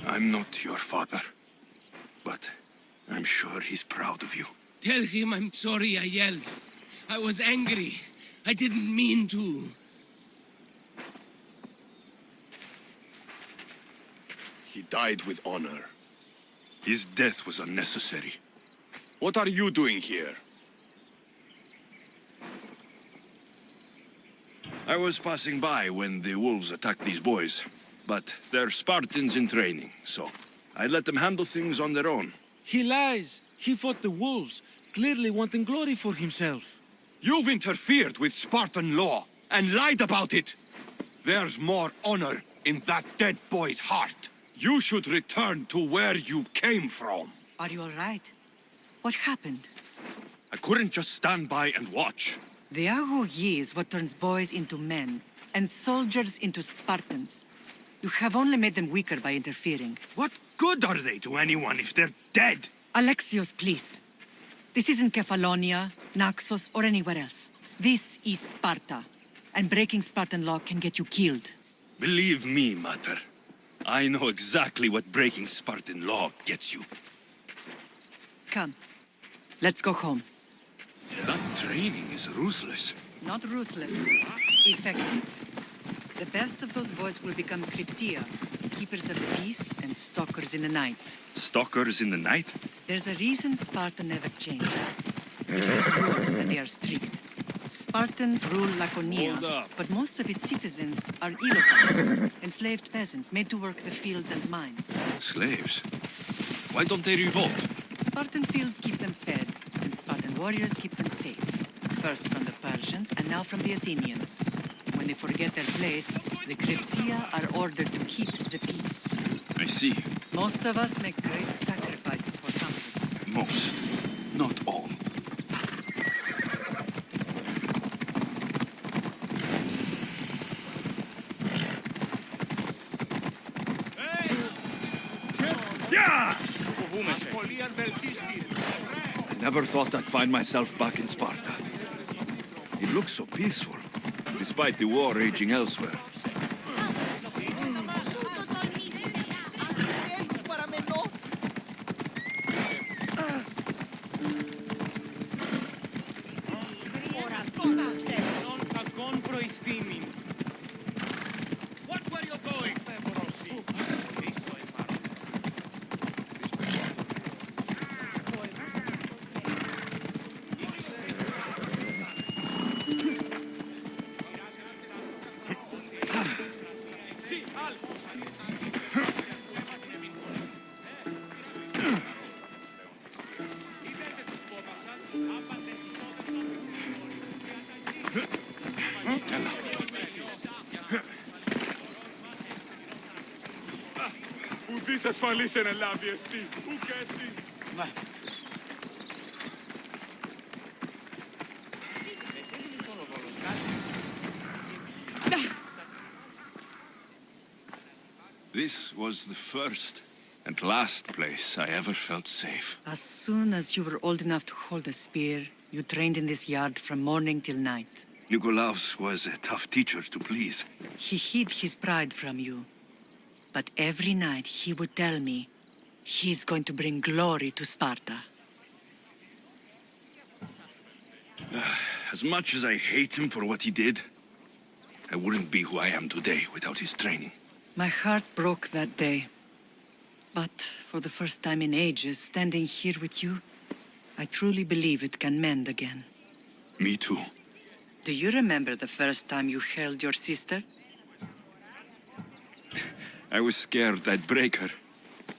I'm not your father, but I'm sure he's proud of you. Tell him I'm sorry I yelled. I was angry. I didn't mean to. He died with honor. His death was unnecessary. What are you doing here? I was passing by when the wolves attacked these boys, but they're Spartans in training, so I'd let them handle things on their own. He lies. He fought the wolves, clearly wanting glory for himself. You've interfered with Spartan law and lied about it. There's more honor in that dead boy's heart. You should return to where you came from. Are you all right? What happened? I couldn't just stand by and watch. The Ago Yi is what turns boys into men, and soldiers into Spartans. You have only made them weaker by interfering. What good are they to anyone if they're dead? Alexios, please. This isn't Kefalonia, Naxos, or anywhere else. This is Sparta, and breaking Spartan law can get you killed. Believe me, Mater. I know exactly what breaking Spartan law gets you. Come, let's go home. That training is ruthless. Not ruthless, effective. The best of those boys will become Kryptia, keepers of peace and stalkers in the night. Stalkers in the night? There's a reason Sparta never changes. It has rules and they are strict. Spartans rule Laconia, but most of its citizens are Ilotas, enslaved peasants made to work the fields and mines. Slaves? Why don't they revolt? Spartan fields keep them fed, and Spartan warriors keep them safe. First from the Persians, and now from the Athenians. When they forget their place, the Kryptia are ordered to keep the peace. I see. Most of us make great sacrifices for comfort. Most, not all. I never thought I'd find myself back in Sparta. It looks so peaceful, despite the war raging elsewhere. What were you doing? Ουδής ασφαλής εν ελάβει εστί, ουκ εστί. This was the first and last place I ever felt safe. As soon as you were old enough to hold a spear, you trained in this yard from morning till night. Nikolaos was a tough teacher to please. He hid his pride from you. But every night he would tell me, he's going to bring glory to Sparta. As much as I hate him for what he did, I wouldn't be who I am today without his training. My heart broke that day. But for the first time in ages, standing here with you, I truly believe it can mend again. Me too. Do you remember the first time you held your sister? I was scared I'd break her.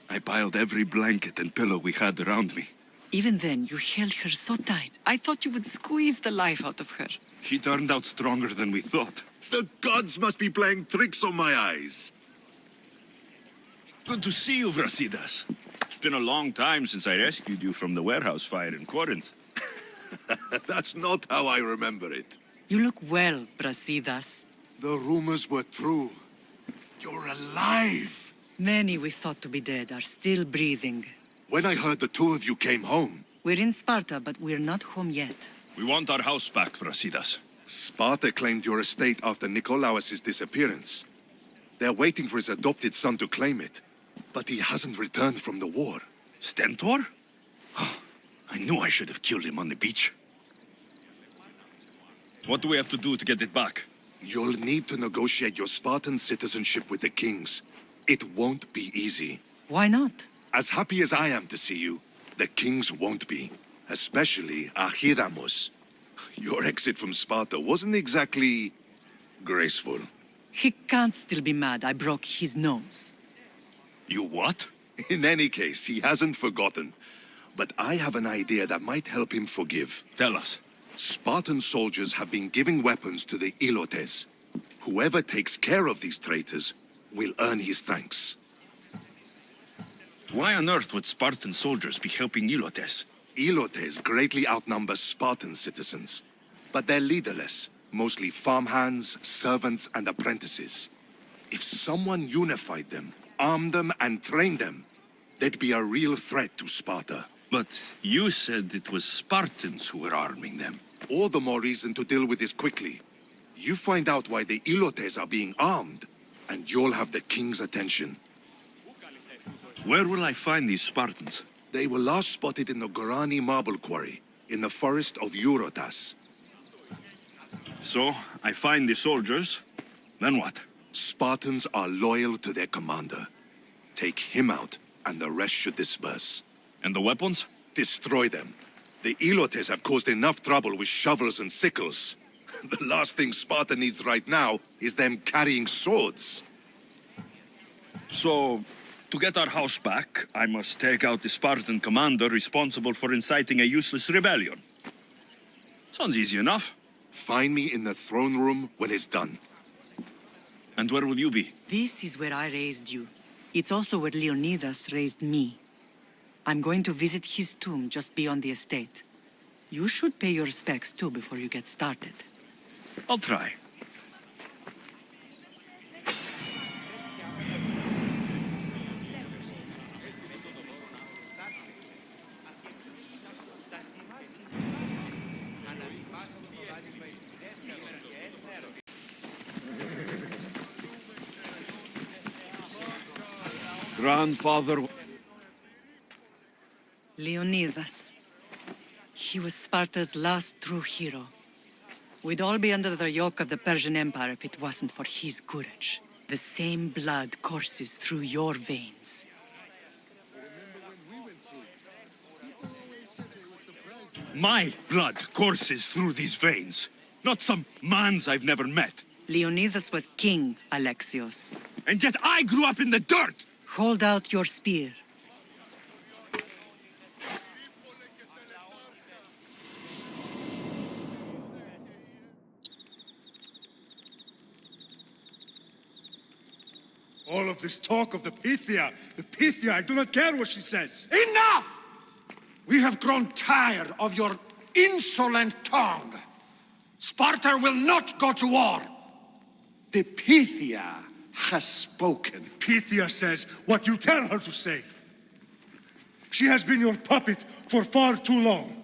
I piled every blanket and pillow we had around me. Even then, you held her so tight. I thought you would squeeze the life out of her. She turned out stronger than we thought. The gods must be playing tricks on my eyes. Good to see you, Brasidas. It's been a long time since I rescued you from the warehouse fire in Corinth. That's not how I remember it. You look well, Brasidas. The rumors were true. You're alive! Many we thought to be dead are still breathing. When I heard the two of you came home... We're in Sparta, but we're not home yet. We want our house back, Brasidas. Sparta claimed your estate after Nikolaos' disappearance. They're waiting for his adopted son to claim it. But he hasn't returned from the war. Stentor? I knew I should have killed him on the beach. What do we have to do to get it back? You'll need to negotiate your Spartan citizenship with the kings. It won't be easy. Why not? As happy as I am to see you, the kings won't be. Especially Archidamos. Your exit from Sparta wasn't exactly... graceful. He can't still be mad I broke his nose. You what? In any case, he hasn't forgotten. But I have an idea that might help him forgive. Tell us. Spartan soldiers have been giving weapons to the Ilotes. Whoever takes care of these traitors will earn his thanks. Why on earth would Spartan soldiers be helping Ilotes? Ilotes greatly outnumber Spartan citizens, but they're leaderless, mostly farmhands, servants, and apprentices. If someone unified them, armed them, and trained them, they'd be a real threat to Sparta. But you said it was Spartans who were arming them. All the more reason to deal with this quickly. You find out why the Ilotes are being armed, and you'll have the king's attention. Where will I find these Spartans? They were last spotted in the Gorani marble quarry, in the forest of Eurotas. So, I find the soldiers, then what? Spartans are loyal to their commander. Take him out, and the rest should disperse. And the weapons? Destroy them. The Ilotes have caused enough trouble with shovels and sickles. The last thing Sparta needs right now is them carrying swords. So, to get our house back, I must take out the Spartan commander responsible for inciting a useless rebellion. Sounds easy enough. Find me in the throne room when it's done. And where will you be? This is where I raised you. It's also where Leonidas raised me. I'm going to visit his tomb just beyond the estate. You should pay your respects too before you get started. I'll try. Grandfather... Leonidas. He was Sparta's last true hero. We'd all be under the yoke of the Persian Empire if it wasn't for his courage. The same blood courses through your veins. My blood courses through these veins, not some man's I've never met. Leonidas was king, Alexios. And yet I grew up in the dirt! Hold out your spear. All of this talk of the Pythia, I do not care what she says. Enough! We have grown tired of your insolent tongue. Sparta will not go to war. The Pythia has spoken. Pythia says what you tell her to say. She has been your puppet for far too long.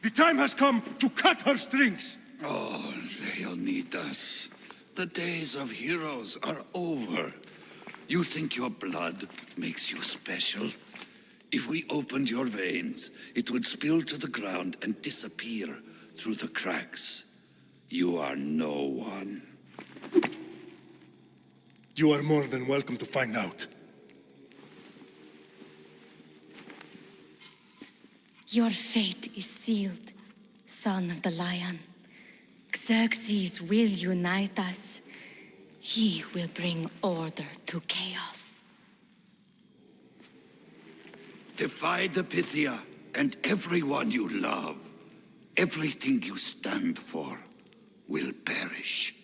The time has come to cut her strings. Oh, Leonidas, the days of heroes are over. You think your blood makes you special? If we opened your veins, it would spill to the ground and disappear through the cracks. You are no one. You are more than welcome to find out. Your fate is sealed, son of the lion. Xerxes will unite us. He will bring order to chaos. Defy the Pythia and everyone you love. Everything you stand for will perish.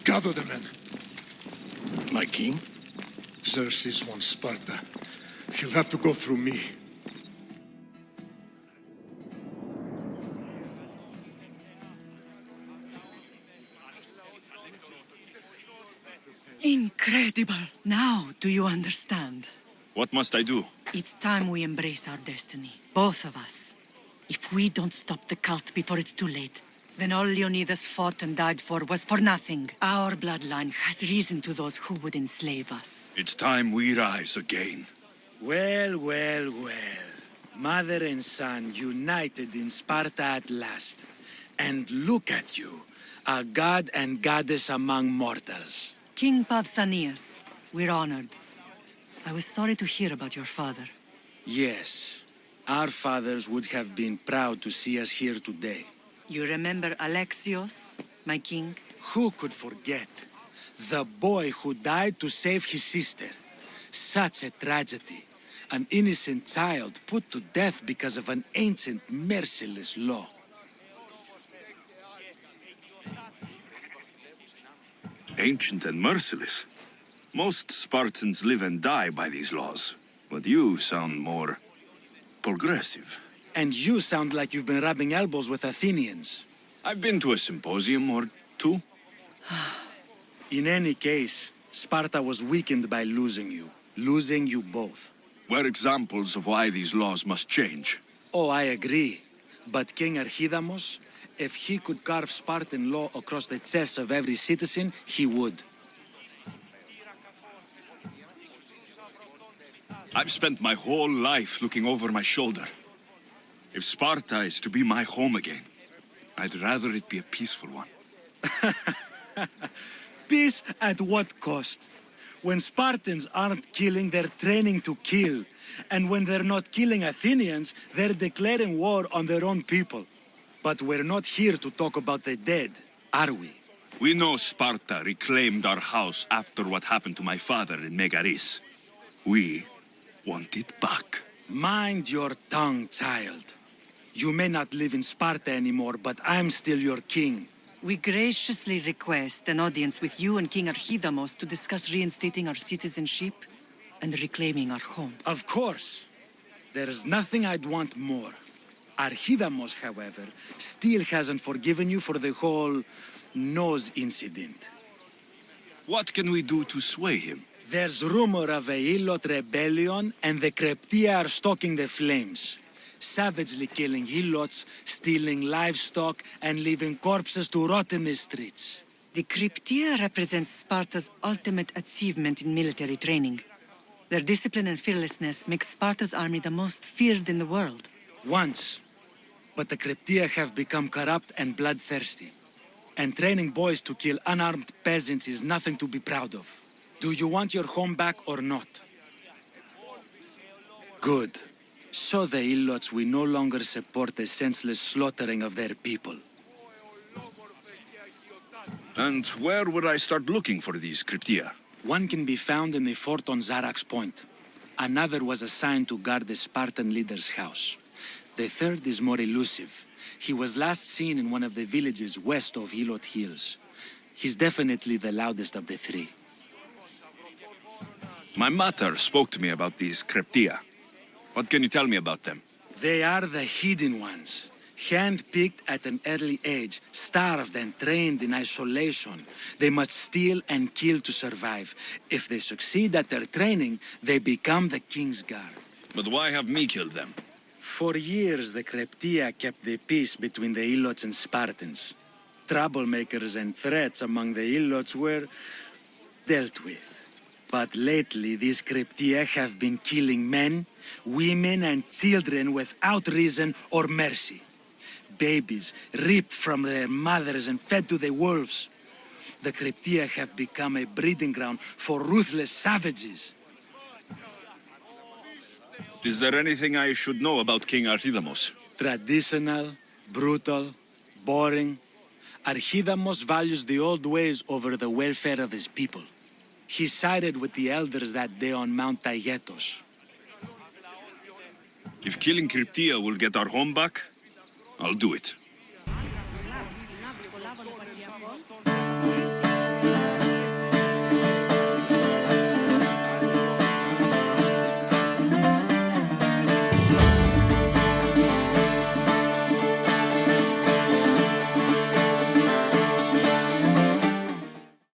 Gather the men. My king? Xerxes wants Sparta. He'll have to go through me. Incredible! Now, do you understand? What must I do? It's time we embrace our destiny. Both of us. If we don't stop the cult before it's too late, then all Leonidas fought and died for was for nothing. Our bloodline has risen to those who would enslave us. It's time we rise again. Well, well, well. Mother and son united in Sparta at last. And look at you, a god and goddess among mortals. King Pausanias, we're honored. I was sorry to hear about your father. Yes, our fathers would have been proud to see us here today. You remember Alexios? my king. Who could forget? The boy who died to save his sister. Such a tragedy. An innocent child put to death because of an ancient, merciless law. Ancient and merciless. Most Spartans live and die by these laws, but you sound more progressive. And you sound like you've been rubbing elbows with Athenians. I've been to a symposium or two. In any case, Sparta was weakened by losing you both. We're examples of why these laws must change. Oh, I agree. But King Archidamos, if he could carve Spartan law across the chests of every citizen, he would. I've spent my whole life looking over my shoulder. If Sparta is to be my home again, I'd rather it be a peaceful one. Peace at what cost? When Spartans aren't killing, they're training to kill. And when they're not killing Athenians, they're declaring war on their own people. But we're not here to talk about the dead, are we? We know Sparta reclaimed our house after what happened to my father in Megaris. We want it back. Mind your tongue, child. You may not live in Sparta anymore, but I'm still your king. We graciously request an audience with you and King Archidamos to discuss reinstating our citizenship and reclaiming our home. Of course. There's nothing I'd want more. Archidamos, however, still hasn't forgiven you for the whole nose incident. What can we do to sway him? There's rumor of a Hilot rebellion, and the Kreptia are stoking the flames. Savagely killing Hilots, stealing livestock, and leaving corpses to rot in the streets. The Kryptia represents Sparta's ultimate achievement in military training. Their discipline and fearlessness make Sparta's army the most feared in the world. Once. But the Kryptia have become corrupt and bloodthirsty. And training boys to kill unarmed peasants is nothing to be proud of. Do you want your home back or not? Good. So the Ilots will no longer support the senseless slaughtering of their people. And where would I start looking for these Kryptia? One can be found in the fort on Zarax Point. Another was assigned to guard the Spartan leader's house. The third is more elusive. He was last seen in one of the villages west of Hilot Hills. He's definitely the loudest of the three. My mater spoke to me about these Kryptia. What can you tell me about them? They are the hidden ones. Hand-picked at an early age, starved and trained in isolation. They must steal and kill to survive. If they succeed at their training, they become the king's guard. But why have me killed them? For years, the Kryptia kept the peace between the Ilots and Spartans. Troublemakers and threats among the Ilots were dealt with. But lately, these Kryptia have been killing men, women, and children without reason or mercy. Babies ripped from their mothers and fed to the wolves. The Kryptia have become a breeding ground for ruthless savages. Is there anything I should know about King Archidamos? Traditional, brutal, boring. Archidamos values the old ways over the welfare of his people. He sided with the elders that day on Mount Taygetos. If killing Kryptia will get our home back, I'll do it.